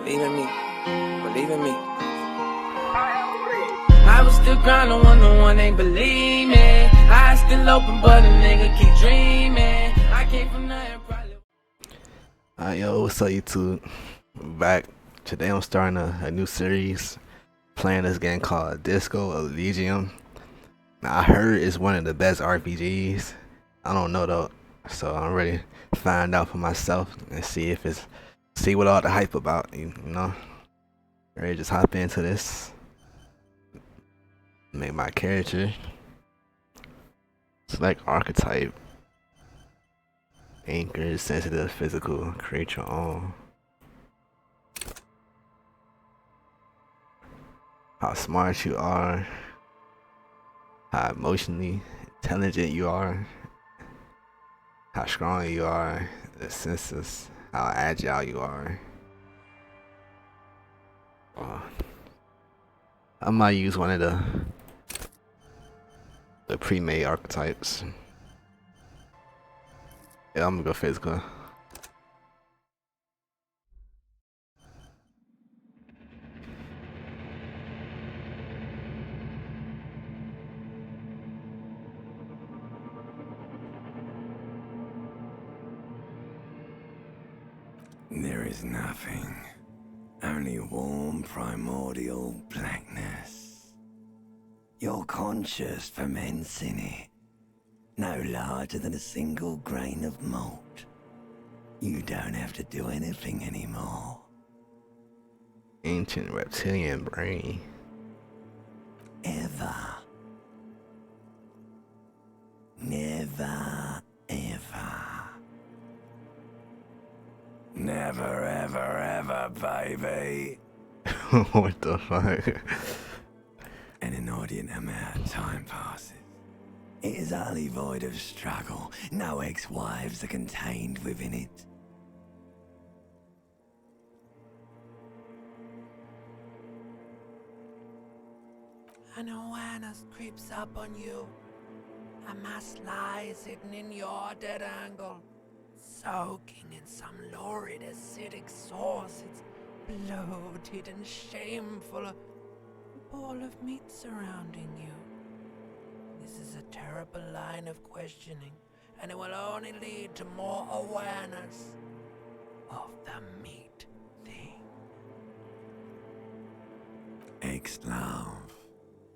Believe in me. Believe in me. I was still grinding when the one ain't believe me. Eyes still open, but a nigga keep dreaming. I came from nothing, probably. Alright, yo, what's up, YouTube? Back. Today I'm starting a new series, playing this game called Disco Elysium. Now, I heard it's one of the best RPGs. I don't know though, so I'm ready to find out for myself and see what all the hype about. You know, ready to just hop into this, make my character, select archetype, anchor, sensitive, physical, create your own. How smart you are, how emotionally intelligent you are, how strong you are, the senses, how agile you are. I might use one of the pre-made archetypes. Yeah, I'm gonna go physical. There is nothing, only warm primordial blackness. Your conscious ferments in it, no larger than a single grain of malt. You don't have to do anything anymore. Ancient reptilian brain. Ever. Never, ever. Never, ever, ever, baby. What the fuck? An inordinate amount of time passes. It is utterly void of struggle. No ex-wives are contained within it. An awareness creeps up on you. A mass lies hidden in your dead angle, soaking in some lurid acidic sauce. It's bloated and shameful, a ball of meat surrounding you. This is a terrible line of questioning, and it will only lead to more awareness of the meat thing. Ex-love,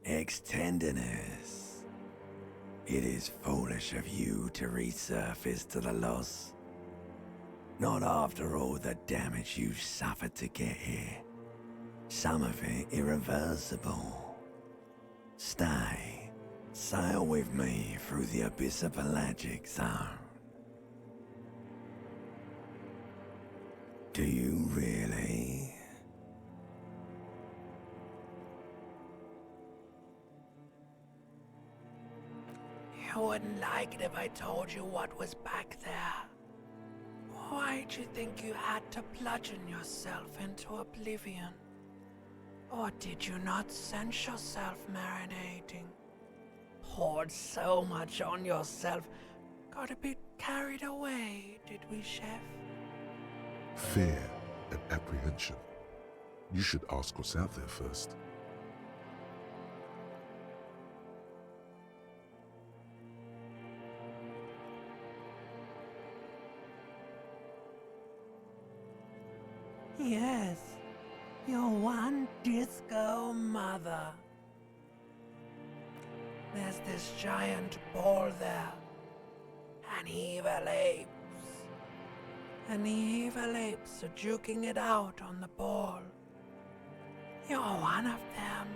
ex-tenderness. It is foolish of you to resurface to the loss. Not after all the damage you've suffered to get here. Some of it irreversible. Stay. Sail with me through the abyss of pelagic zone. Do you really? You wouldn't like it if I told you what was back there. Why'd you think you had to bludgeon yourself into oblivion? Or did you not sense yourself marinating? Poured so much on yourself, got a bit carried away, did we, Chef? Fear and apprehension. You should ask what's out there first. Yes, your one disco mother. There's this giant ball there. An evil apes. And the evil apes are juking it out on the ball. You're one of them.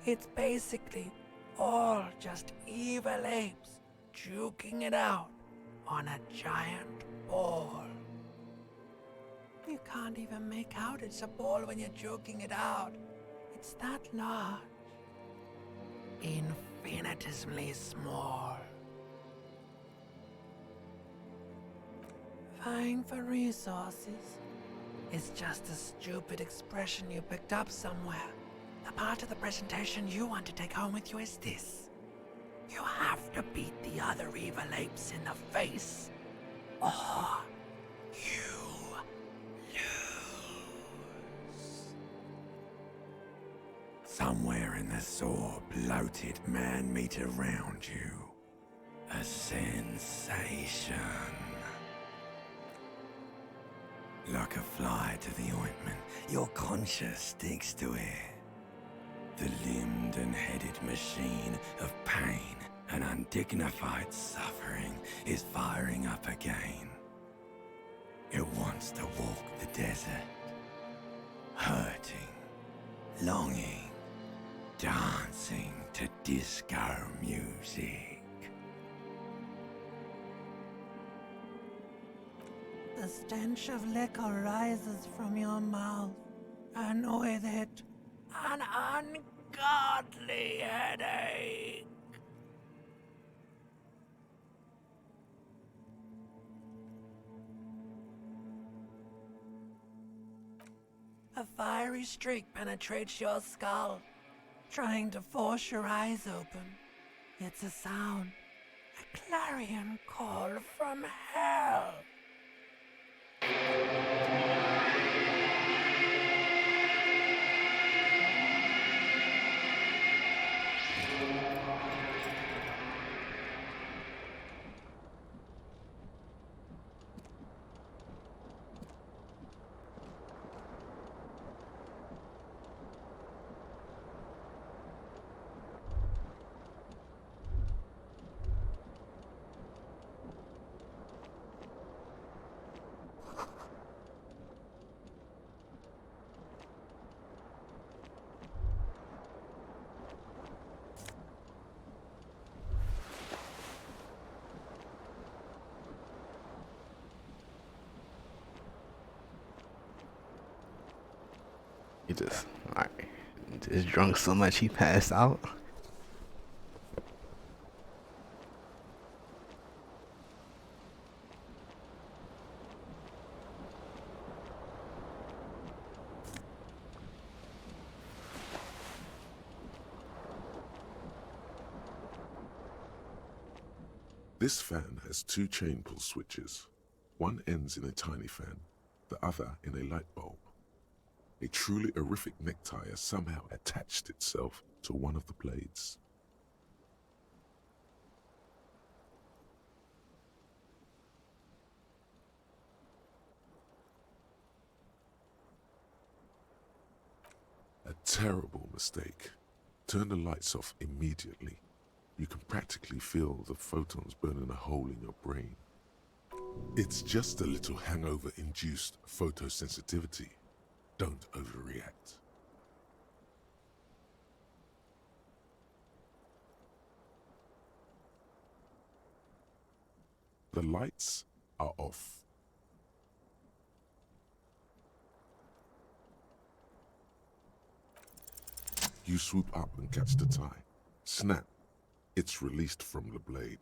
It's basically all just evil apes juking it out on a giant ball. You can't even make out it's a ball when you're joking it out. It's that large. Infinitesimally small. Vying for resources is just a stupid expression you picked up somewhere. The part of the presentation you want to take home with you is this. You have to beat the other evil apes in the face, or you lose. somewhere in the sore, bloated man-meat around you. A sensation. Like a fly to the ointment, your conscience sticks to it. The limbed and headed machine of pain and undignified suffering is firing up again. It wants to walk the desert, hurting, longing, dancing to disco music. The stench of liquor rises from your mouth, and with it, an ungodly headache. A fiery streak penetrates your skull, trying to force your eyes open. It's a sound, a clarion call from hell. He alright. Just drunk so much he passed out. This fan has two chain pull switches. One ends in a tiny fan, the other in a light bulb. A truly horrific necktie has somehow attached itself to one of the blades. A terrible mistake. Turn the lights off immediately. You can practically feel the photons burning a hole in your brain. It's just a little hangover-induced photosensitivity. Don't overreact. The lights are off. You swoop up and catch the tie. Snap. It's released from the blade.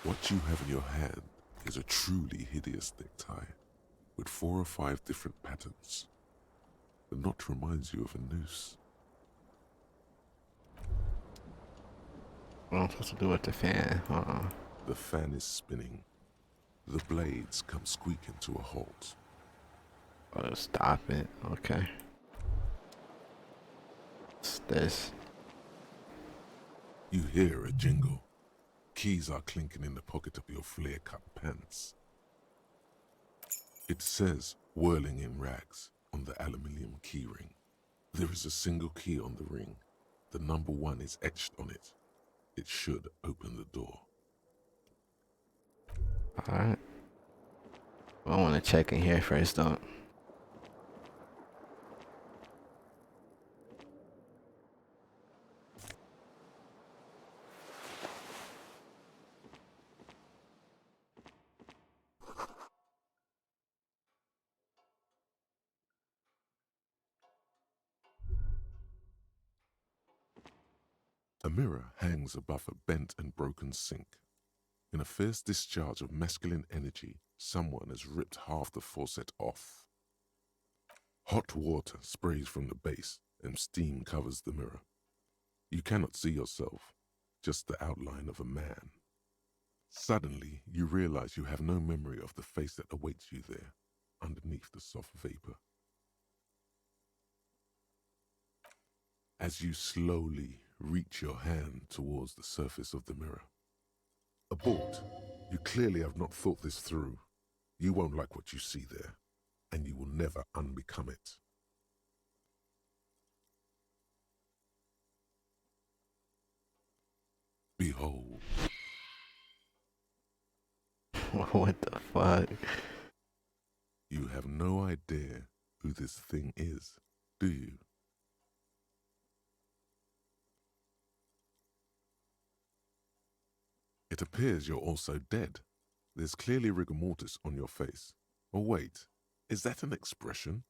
What you have in your hand is a truly hideous necktie, with 4 or 5 different patterns. The knot reminds you of a noose. What am I supposed to do with the fan? The fan is spinning. The blades come squeaking to a halt. Oh, stop it. Okay. What's this? You hear a jingle. Keys are clinking in the pocket of your flare-cut pants. It says, whirling in rags, on the aluminium keyring. There is a single key on the ring. The number 1 is etched on it. It should open the door. Alright. I want to check in here first, though. A mirror hangs above a bent and broken sink. In a fierce discharge of masculine energy, someone has ripped half the faucet off. Hot water sprays from the base and steam covers the mirror. You cannot see yourself, just the outline of a man. Suddenly, you realize you have no memory of the face that awaits you there, underneath the soft vapor. as you slowly reach your hand towards the surface of the mirror. Abort. You clearly have not thought this through. You won't like what you see there, and you will never unbecome it. Behold. What the fuck? You have no idea who this thing is, do you? It appears you're also dead. There's clearly rigor mortis on your face. Or wait, is that an expression?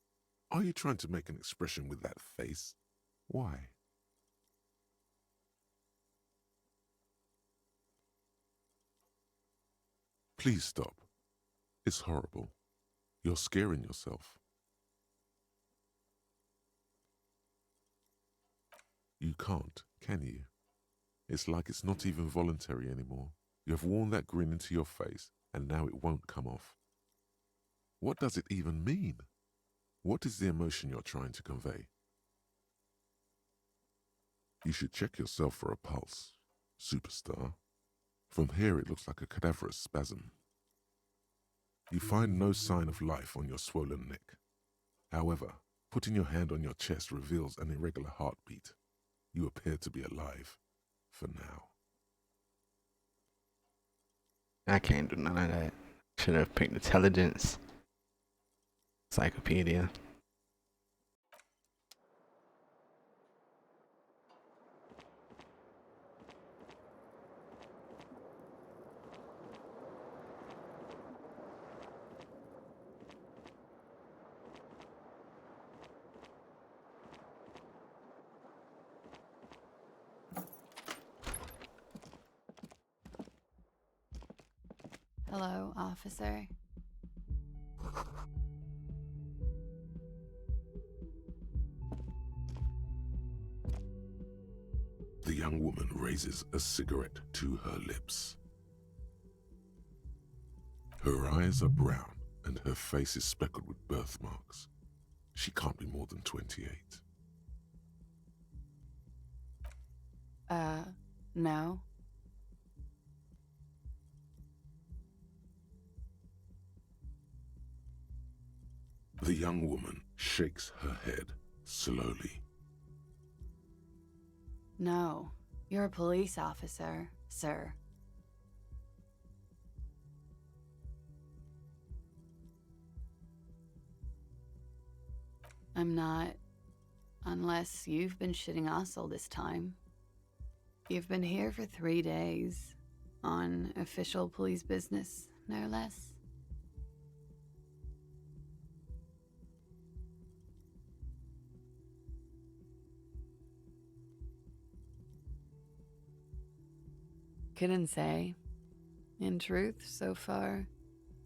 Are you trying to make an expression with that face? Why? Please stop. It's horrible. You're scaring yourself. You can't, can you? It's like it's not even voluntary anymore. You have worn that grin into your face, and now it won't come off. What does it even mean? What is the emotion you're trying to convey? You should check yourself for a pulse, superstar. From here it looks like a cadaverous spasm. You find no sign of life on your swollen neck. However, putting your hand on your chest reveals an irregular heartbeat. You appear to be alive, for now. I can't do none of that. Should have picked intelligence. Encyclopedia. Hello, officer. The young woman raises a cigarette to her lips. Her eyes are brown and her face is speckled with birthmarks. She can't be more than 28. No. The young woman shakes her head slowly. No. You're a police officer, sir. I'm not. Unless you've been shitting us all this time. You've been here for 3 days. On official police business, no less. Couldn't say. In truth, so far,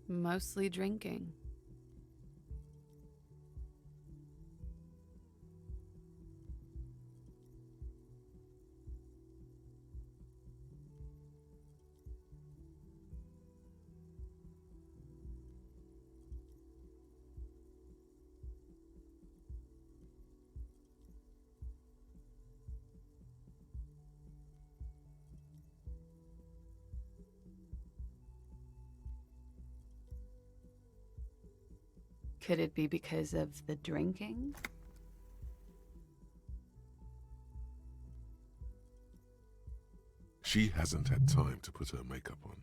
mostly drinking. Could it be because of the drinking? She hasn't had time to put her makeup on.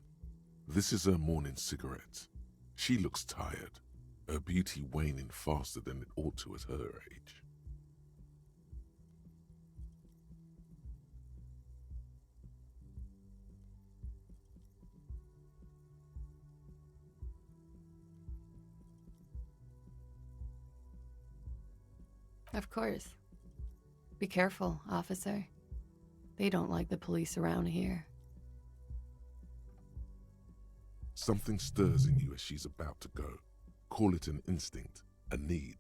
This is her morning cigarette. She looks tired, her beauty waning faster than it ought to at her age. Of course. Be careful, officer. They don't like the police around here. Something stirs in you as she's about to go. Call it an instinct, a need.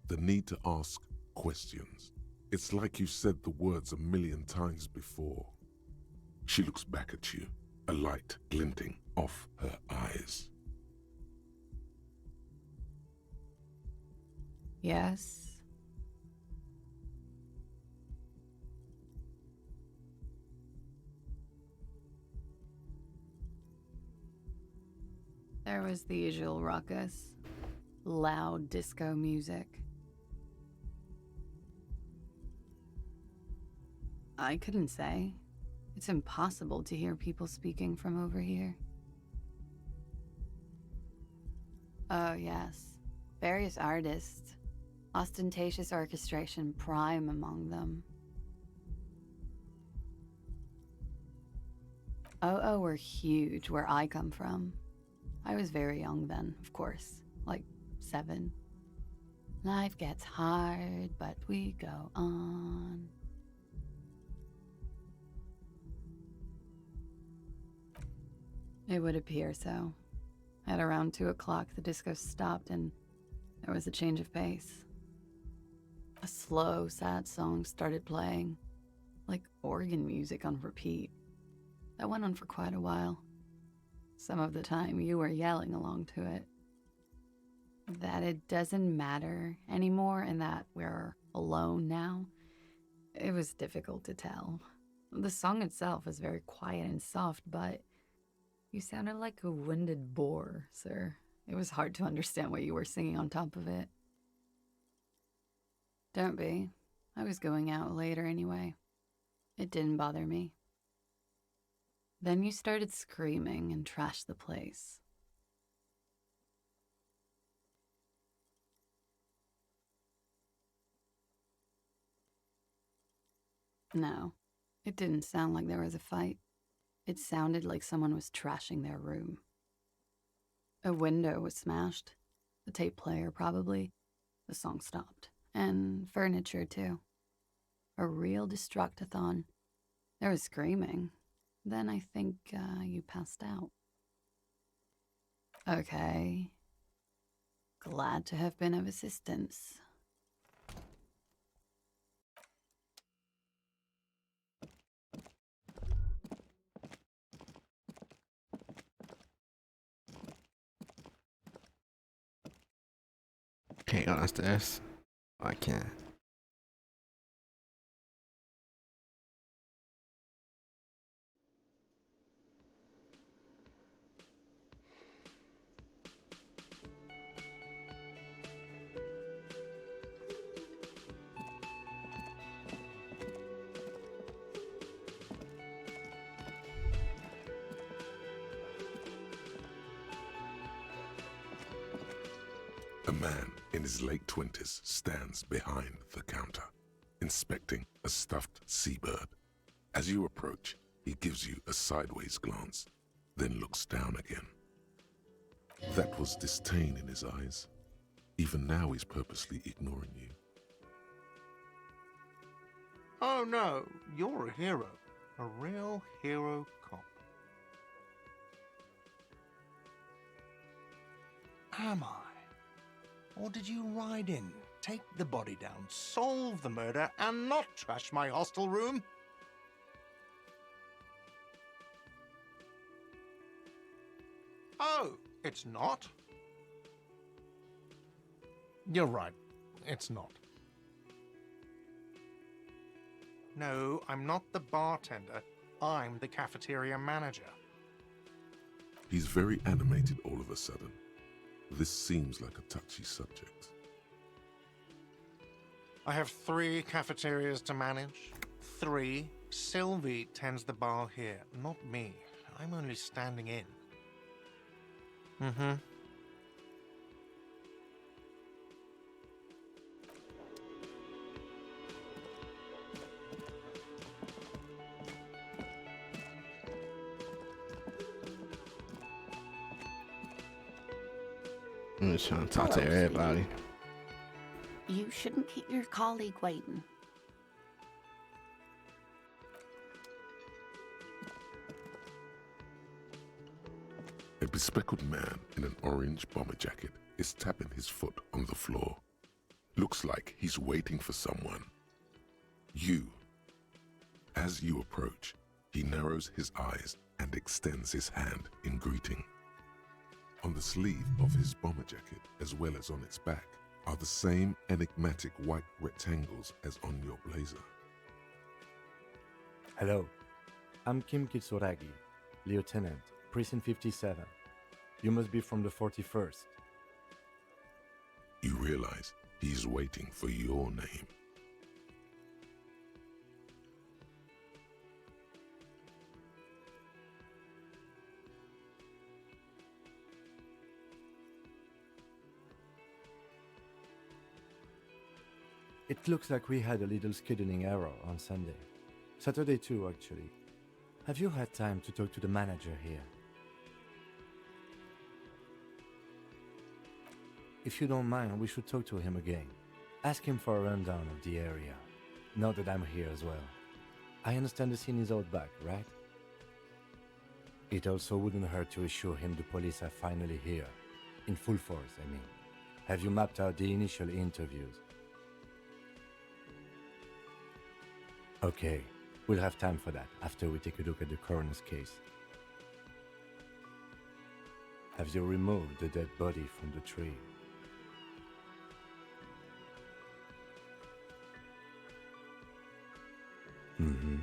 The need to ask questions. It's like you said the words a million times before. She looks back at you, a light glinting off her eyes. Yes. There was the usual ruckus, loud disco music. I couldn't say. It's impossible to hear people speaking from over here. Oh, yes. Various artists. Ostentatious orchestration prime among them. Oh, were huge where I come from. I was very young then, of course, like 7. Life gets hard, but we go on. It would appear so. At around 2 o'clock, the disco stopped and there was a change of pace. A slow, sad song started playing, like organ music on repeat. That went on for quite a while. Some of the time, you were yelling along to it. That it doesn't matter anymore and that we're alone now, it was difficult to tell. The song itself was very quiet and soft, but you sounded like a winded boar, sir. It was hard to understand what you were singing on top of it. Don't be. I was going out later anyway. It didn't bother me. Then you started screaming and trashed the place. No, it didn't sound like there was a fight. It sounded like someone was trashing their room. A window was smashed. The tape player, probably. The song stopped. And furniture, too. A real destructathon. There was screaming. Then I think you passed out. Okay. Glad to have been of assistance. Can't go downstairs. Oh, I can't. A man in his late 20s stands behind the counter, inspecting a stuffed seabird. As you approach, he gives you a sideways glance, then looks down again. That was disdain in his eyes. Even now he's purposely ignoring you. Oh no, you're a hero. A real hero cop. Am I? Or did you ride in, take the body down, solve the murder, and not trash my hostel room? Oh, it's not? You're right, it's not. No, I'm not the bartender. I'm the cafeteria manager. He's very animated all of a sudden. This seems like a touchy subject. I have 3 cafeterias to manage. 3. Sylvie tends the bar here, not me. I'm only standing in. Mm-hmm. I'm just trying to talk to Hello, everybody. You shouldn't keep your colleague waiting. A bespectacled man in an orange bomber jacket is tapping his foot on the floor. Looks like he's waiting for someone. You. As you approach, he narrows his eyes and extends his hand in greeting. On the sleeve of his bomber jacket, as well as on its back, are the same enigmatic white rectangles as on your blazer. Hello, I'm Kim Kitsuragi, Lieutenant, Prison 57. You must be from the 41st. You realize he's waiting for your name. It looks like we had a little scheduling error on Sunday. Saturday too, actually. Have you had time to talk to the manager here? If you don't mind, we should talk to him again. Ask him for a rundown of the area. Now that I'm here as well. I understand the scene is out back, right? It also wouldn't hurt to assure him the police are finally here. In full force, I mean. Have you mapped out the initial interviews? Okay, we'll have time for that after we take a look at the coroner's case. Have you removed the dead body from the tree? Mm-hmm.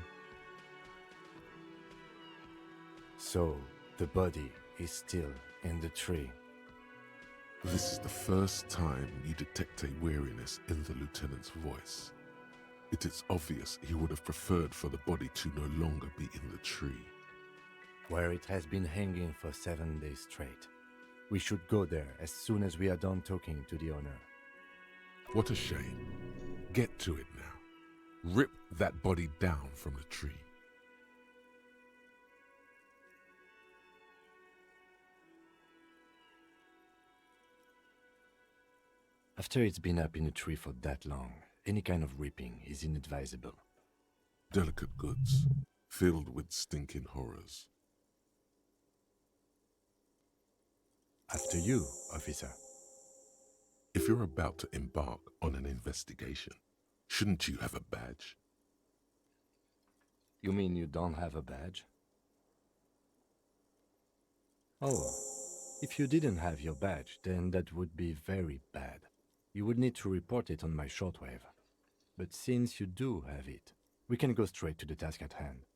So, the body is still in the tree. This is the first time you detect a weariness in the lieutenant's voice. It is obvious he would have preferred for the body to no longer be in the tree. Where it has been hanging for 7 days straight. We should go there as soon as we are done talking to the owner. What a shame. Get to it now. Rip that body down from the tree. After it's been up in a tree for that long, any kind of ripping is inadvisable. Delicate goods, filled with stinking horrors. After you, officer. If you're about to embark on an investigation, shouldn't you have a badge? You mean you don't have a badge? Oh, if you didn't have your badge, then that would be very bad. You would need to report it on my shortwave. But since you do have it, we can go straight to the task at hand.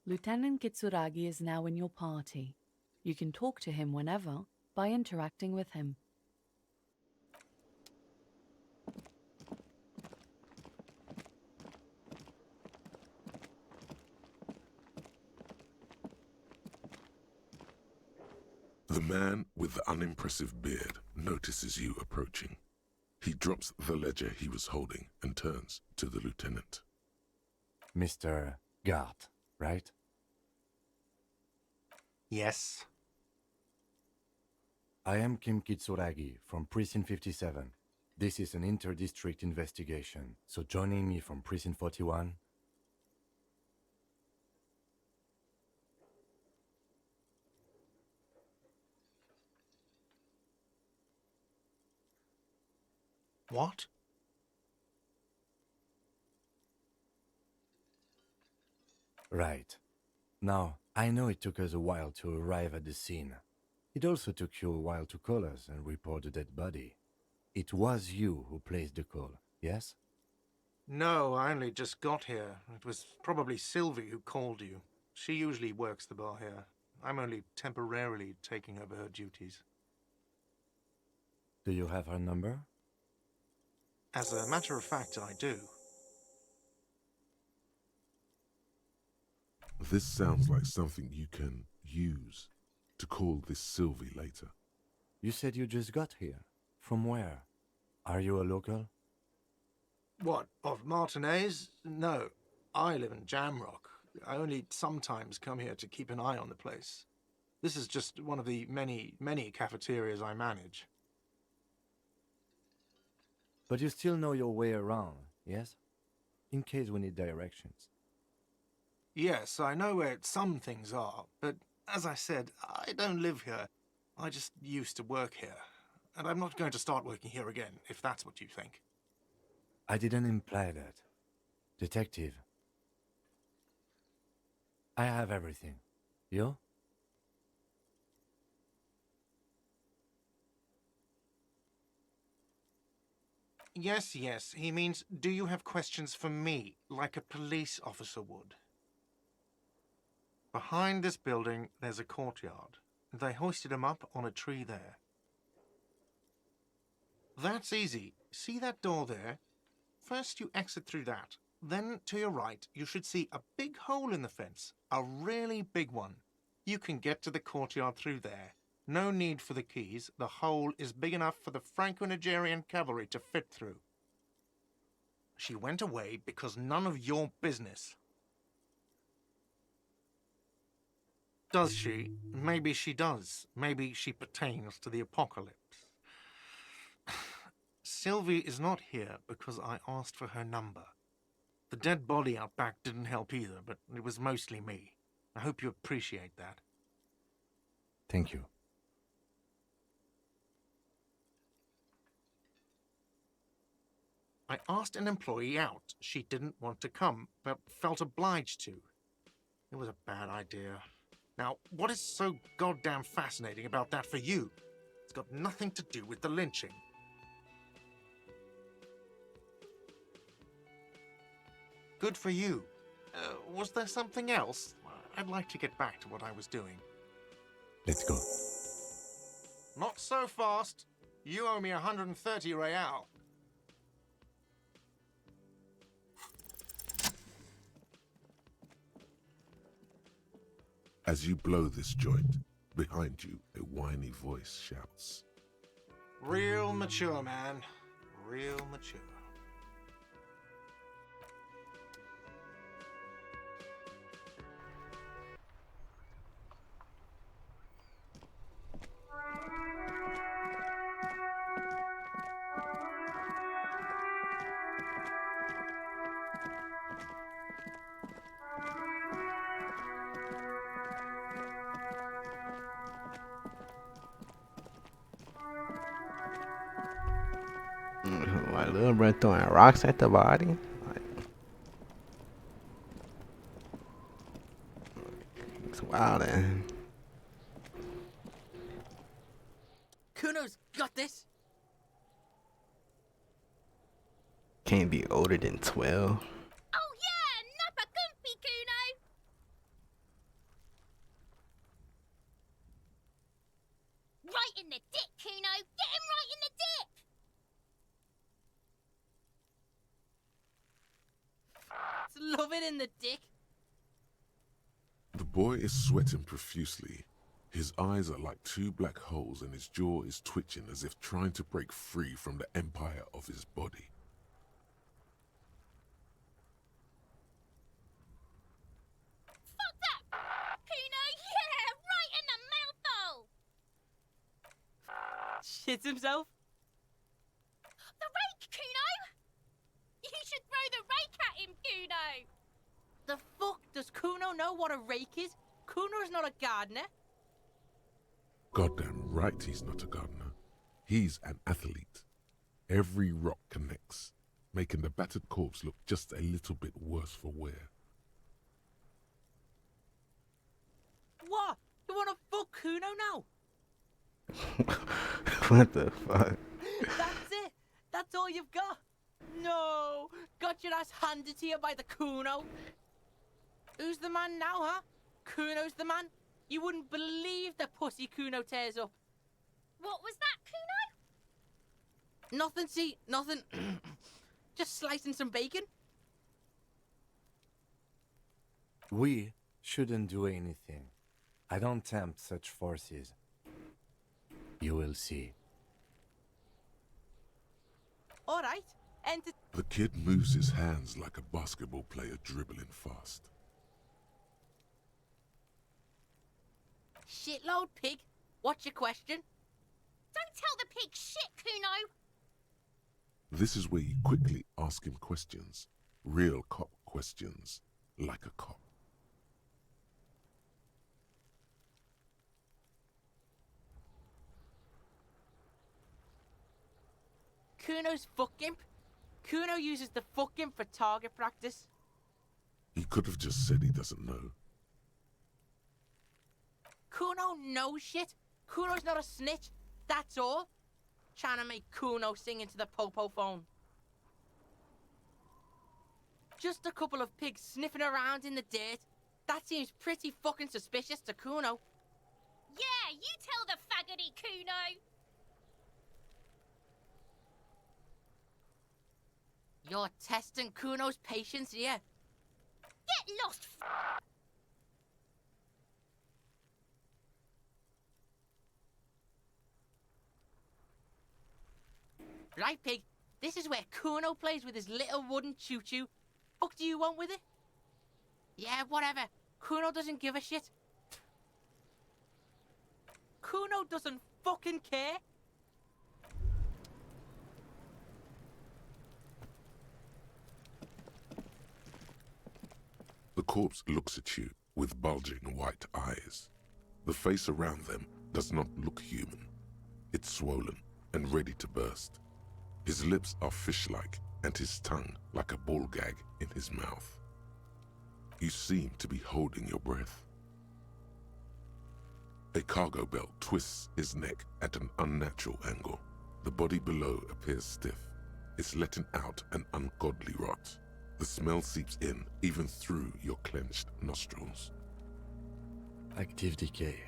Lieutenant Kitsuragi is now in your party. You can talk to him whenever by interacting with him. The man with the unimpressive beard notices you approaching. He drops the ledger he was holding and turns to the lieutenant. Mr. Gart, right? Yes. I am Kim Kitsuragi from Precinct 57. This is an inter-district investigation, so joining me from Precinct 41... What? Right. Now, I know it took us a while to arrive at the scene. It also took you a while to call us and report the dead body. It was you who placed the call, yes? No, I only just got here. It was probably Sylvie who called you. She usually works the bar here. I'm only temporarily taking over her duties. Do you have her number? As a matter of fact, I do. This sounds like something you can use to call this Sylvie later. You said you just got here. From where? Are you a local? What, of Martinez? No, I live in Jamrock. I only sometimes come here to keep an eye on the place. This is just one of the many cafeterias I manage. But you still know your way around, yes? In case we need directions. Yes, I know where some things are, but as I said, I don't live here. I just used to work here. And I'm not going to start working here again, if that's what you think. I didn't imply that. Detective. I have everything. You? Yes, he means, do you have questions for me, like a police officer would? Behind this building, there's a courtyard. They hoisted him up on a tree there. That's easy. See that door there? First you exit through that. Then, to your right, you should see a big hole in the fence. A really big one. You can get to the courtyard through there. No need for the keys. The hole is big enough for the Franco-Nigerian cavalry to fit through. She went away because none of your business. Does she? Maybe she does. Maybe she pertains to the apocalypse. Sylvie is not here because I asked for her number. The dead body out back didn't help either, but it was mostly me. I hope you appreciate that. Thank you. I asked an employee out. She didn't want to come, but felt obliged to. It was a bad idea. Now, what is so goddamn fascinating about that for you? It's got nothing to do with the lynching. Good for you. Was there something else? I'd like to get back to what I was doing. Let's go. Not so fast. You owe me 130 real. As you blow this joint, behind you, a whiny voice shouts. Real mature, man. Real mature. My little bro throwing rocks at the body. Like, it's wild, man. Kuno's got this. Can't be older than 12. Oh yeah, Nappa Gumpy, Kuno! Right in the dick, Kuno! Get him right in the dick! Love it in the dick. The boy is sweating profusely. His eyes are like two black holes and his jaw is twitching as if trying to break free from the empire of his body. Fuck that! Kuno, yeah! Right in the mouthful! Shits himself. The rake, Kuno! You should throw the rake at him, Kuno! The fuck? Does Kuno know what a rake is? Kuno's not a gardener. Goddamn right he's not a gardener. He's an athlete. Every rock connects, making the battered corpse look just a little bit worse for wear. What? You wanna fuck Kuno now? What the fuck? That's it. That's all you've got. No. Got your ass handed to you by the Kuno. Who's the man now, huh? Kuno's the man. You wouldn't believe the pussy Kuno tears up. What was that, Kuno? Nothing, see, nothing. Just slicing some bacon. We shouldn't do anything. I don't tempt such forces. You will see. All right. Enter. The kid moves his hands like a basketball player dribbling fast. Shitload pig. What's your question? Don't tell the pig shit, Kuno! This is where you quickly ask him questions. Real cop questions. Like a cop. Kuno's fuck imp. Kuno uses the fuck imp for target practice. He could have just said he doesn't know. Kuno knows shit. Kuno's not a snitch. That's all. Trying to make Kuno sing into the popo phone. Just a couple of pigs sniffing around in the dirt. That seems pretty fucking suspicious to Kuno. Yeah, you tell the faggoty Kuno. You're testing Kuno's patience here. Get lost, Right, pig? This is where Kuno plays with his little wooden choo-choo. Fuck do you want with it? Yeah, whatever. Kuno doesn't give a shit. Kuno doesn't fucking care. The corpse looks at you with bulging white eyes. The face around them does not look human. It's swollen and ready to burst. His lips are fish-like and his tongue like a ball gag in his mouth. You seem to be holding your breath. A cargo belt twists his neck at an unnatural angle. The body below appears stiff. It's letting out an ungodly rot. The smell seeps in even through your clenched nostrils. Active decay.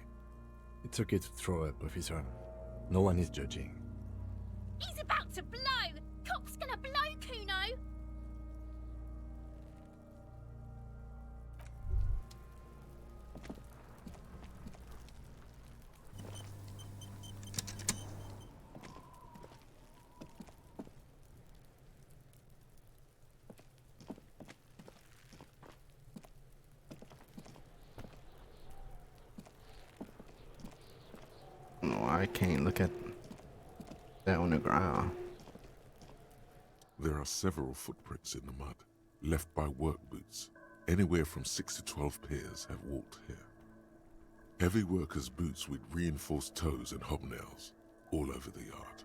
It's okay to throw up, officer. No one is judging. He's about to blow. Cop's gonna blow, Kuno. No, I can't look at that on the ground. There are several footprints in the mud, left by work boots. Anywhere from 6 to 12 pairs have walked here. Heavy workers' boots with reinforced toes and hobnails all over the yard.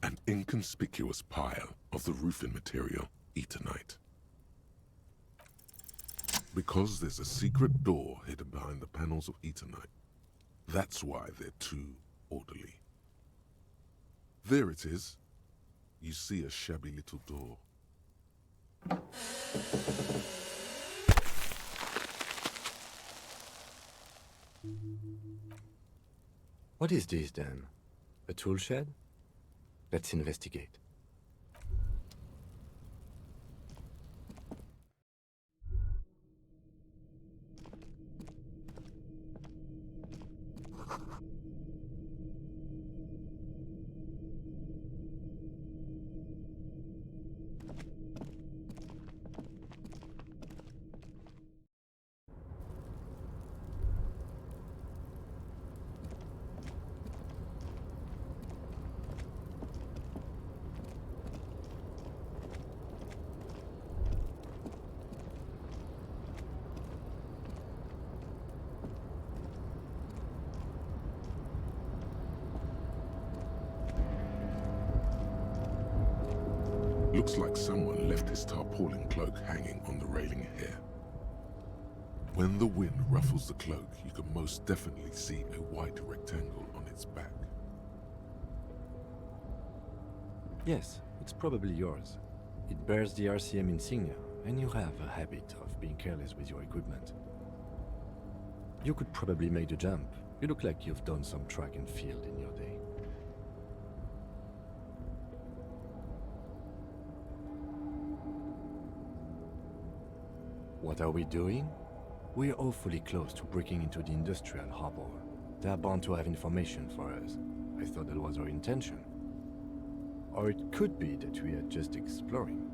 An inconspicuous pile of the roofing material, Eternite. Because there's a secret door hidden behind the panels of Eternite, that's why they're too orderly. There it is. You see a shabby little door. What is this then? A tool shed? Let's investigate. Looks like someone left his tarpaulin cloak hanging on the railing here. When the wind ruffles the cloak, you can most definitely see a white rectangle on its back. Yes, it's probably yours. It bears the RCM insignia, and you have a habit of being careless with your equipment. You could probably make the jump. You look like you've done some track and field in your day. What are we doing? We're awfully close to breaking into the industrial harbor. They're bound to have information for us. I thought that was our intention. Or it could be that we are just exploring.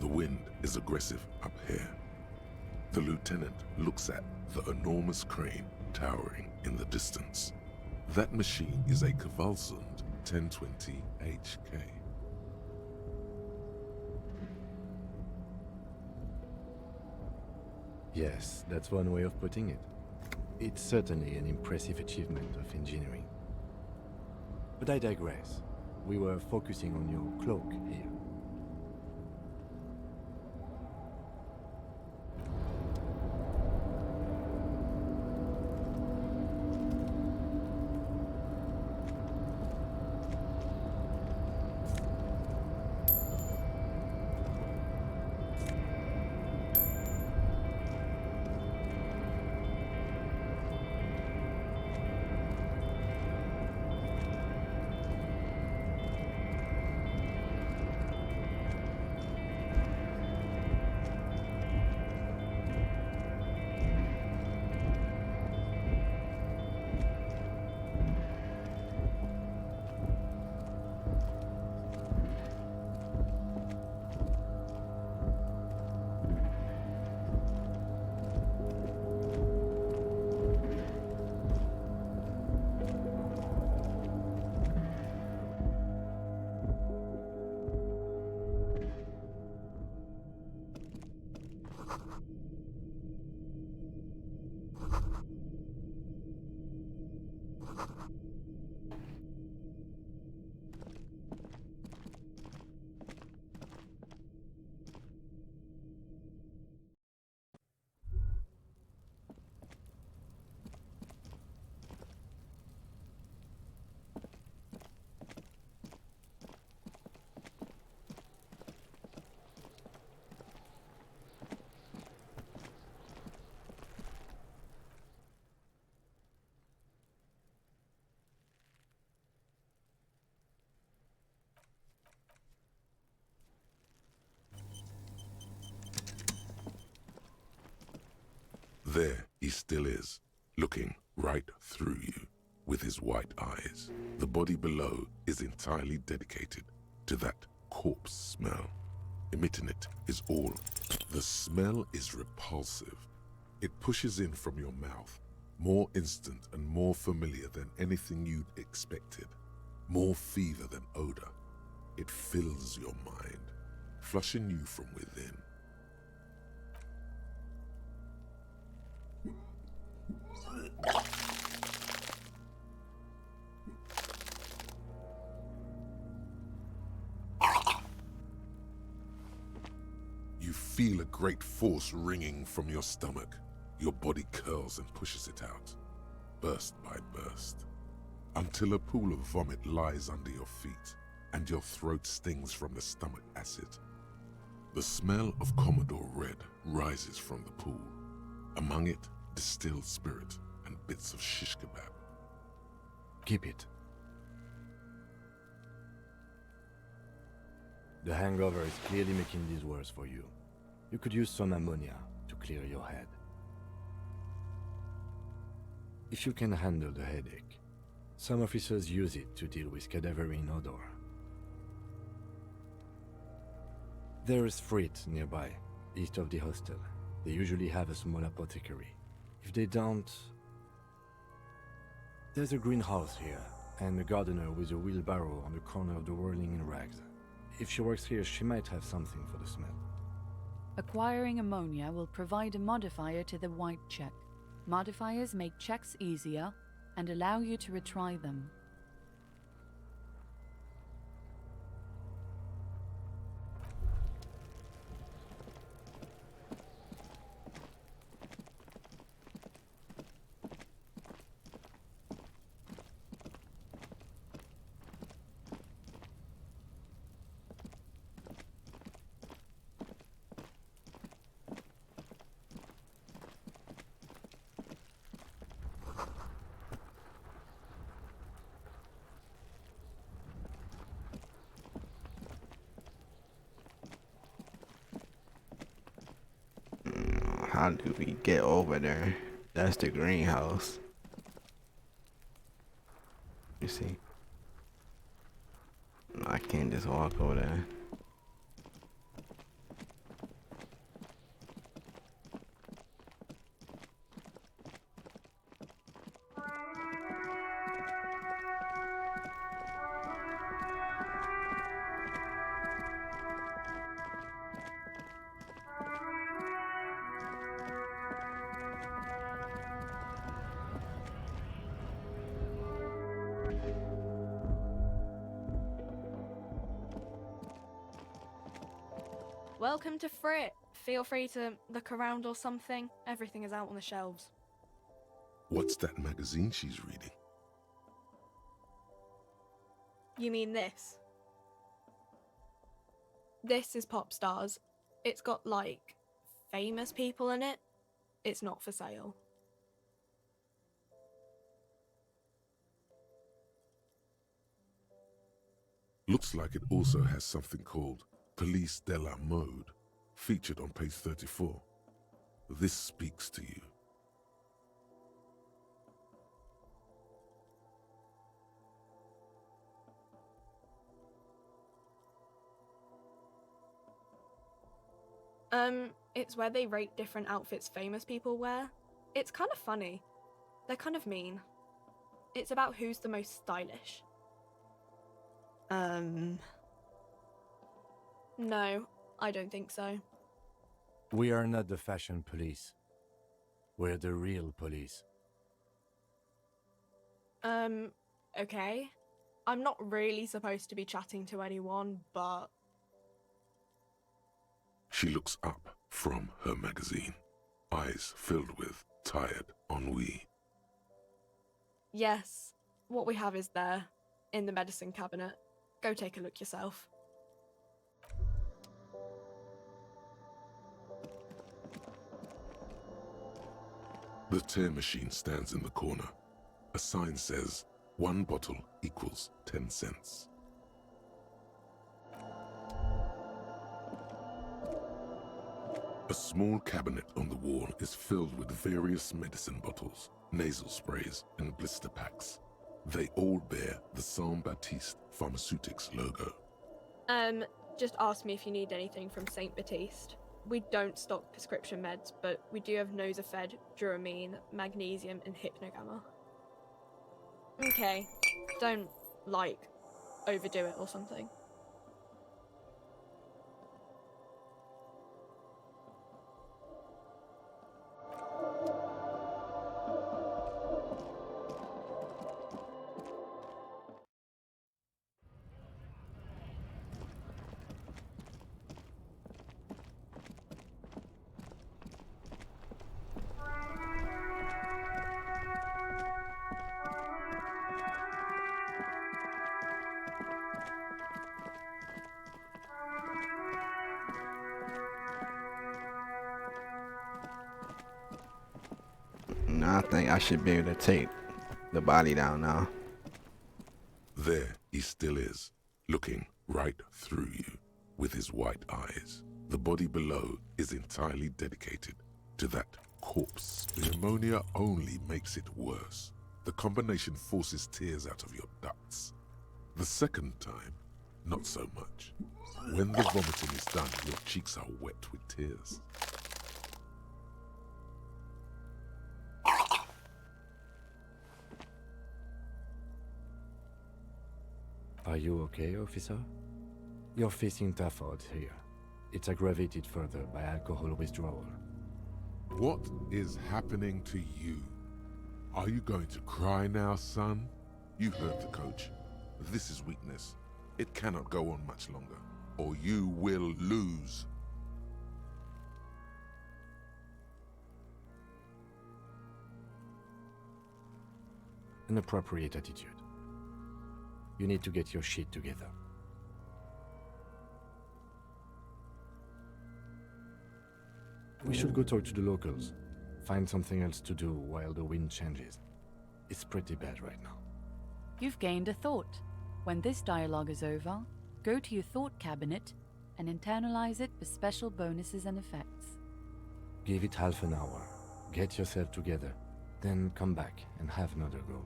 The wind is aggressive up here. The lieutenant looks at the enormous crane towering in the distance. That machine is a Kvalsund 1020 HK. Yes, that's one way of putting it. It's certainly an impressive achievement of engineering. But I digress. We were focusing on your cloak here. There he still is, looking right through you with his white eyes. The body below is entirely dedicated to that corpse smell. Emitting it is all. The smell is repulsive. It pushes in from your mouth, more instant and more familiar than anything you'd expected. More fever than odor. It fills your mind, flushing you from within. You feel a great force ringing from your stomach. Your body curls and pushes it out, burst by burst, until a pool of vomit lies under your feet and your throat stings from the stomach acid. The smell of Commodore Red rises from the pool. Among it, distilled spirit and bits of shish kebab. Keep it. The hangover is clearly making these worse for you. You could use some ammonia to clear your head. If you can handle the headache, some officers use it to deal with cadaverine odor. There is Frit nearby, east of the hostel. They usually have a small apothecary. If they don't... There's a greenhouse here, and a gardener with a wheelbarrow on the corner of the whirling in rags. If she works here, she might have something for the smell. Acquiring ammonia will provide a modifier to the white check. Modifiers make checks easier and allow you to retry them. How do we get over there? That's the greenhouse. You see? I can't just walk over there. Welcome to Frit. Feel free to look around or something. Everything is out on the shelves. What's that magazine she's reading? You mean this? This is Pop Stars. It's got, like, famous people in it. It's not for sale. Looks like it also has something called Police de la Mode, featured on page 34. This speaks to you. It's where they rate different outfits famous people wear. It's kind of funny. They're kind of mean. It's about who's the most stylish. No, I don't think so. We are not the fashion police. We're the real police. Okay. I'm not really supposed to be chatting to anyone, but... She looks up from her magazine, eyes filled with tired ennui. Yes, what we have is there, in the medicine cabinet. Go take a look yourself. The tear machine stands in the corner. A sign says, 1 bottle equals 10 cents. A small cabinet on the wall is filled with various medicine bottles, nasal sprays, and blister packs. They all bear the Saint Baptiste Pharmaceutics logo. Just ask me if you need anything from Saint Baptiste. We don't stock prescription meds, but we do have Nosafed, Duramine, Magnesium, and Hypnogamma. Okay, don't, overdo it or something. I think I should be able to take the body down now. There he still is, looking right through you with his white eyes. The body below is entirely dedicated to that corpse. The ammonia only makes it worse. The combination forces tears out of your ducts. The second time, not so much. When the vomiting is done, your cheeks are wet with tears. Are you okay, officer? You're facing tough odds here. It's aggravated further by alcohol withdrawal. What is happening to you? Are you going to cry now, son? You heard the coach. This is weakness. It cannot go on much longer, or you will lose. An appropriate attitude. You need to get your shit together. We should go talk to the locals. Find something else to do while the wind changes. It's pretty bad right now. You've gained a thought. When this dialogue is over, go to your thought cabinet and internalize it for special bonuses and effects. Give it half an hour. Get yourself together. Then come back and have another go.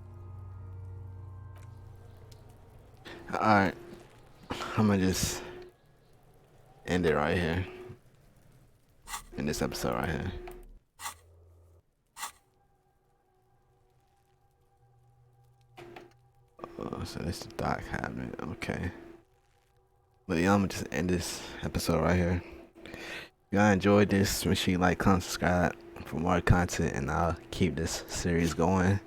Alright, I'm gonna just end it right here. In this episode right here. Oh, so this is the doc cabinet, okay. But yeah, I'm gonna just end this episode right here. If y'all enjoyed this, make sure you like, comment, subscribe for more content, and I'll keep this series going.